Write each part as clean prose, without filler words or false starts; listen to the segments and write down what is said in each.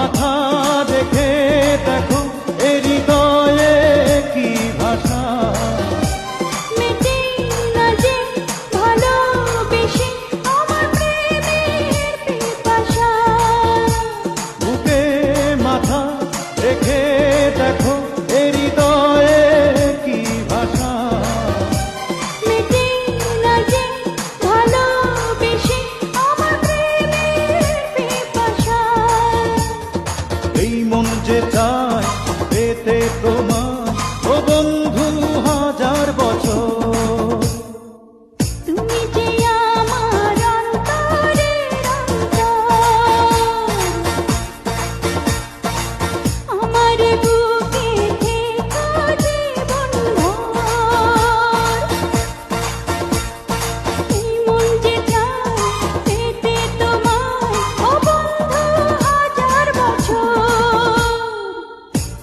মাথা দেখে দেখো এ হৃদয়ে কি ভাষা। মেটে না যে ভালোবেসে আমার প্রেমের পিপাসা। বুকে মাথা রেখে দেখো এ হৃদয়ে কি ভাষা। মেটে না যে ভালোবেসে আমার প্রেমের পিপাসা। এই মন যে চায় পেতে তোমার ও বন্ধু হাজার বছর। তুমি যে আমার অন্তরের অন্তর, আমার বুকে থেকো জীবনভর। এই মন যে চায় পেতে তোমায় ও বন্ধু হাজার বছর।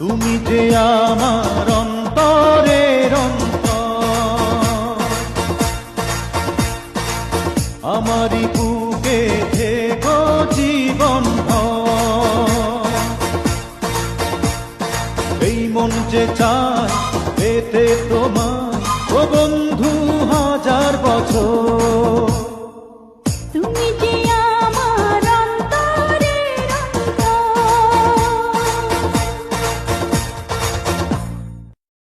তুমি যে আমার অন্তরের অন্তর, আমারই বুকে থেকো জীবনভর। এই মন যে চায় পেতে তোমার ও বন্ধু হাজার বছর।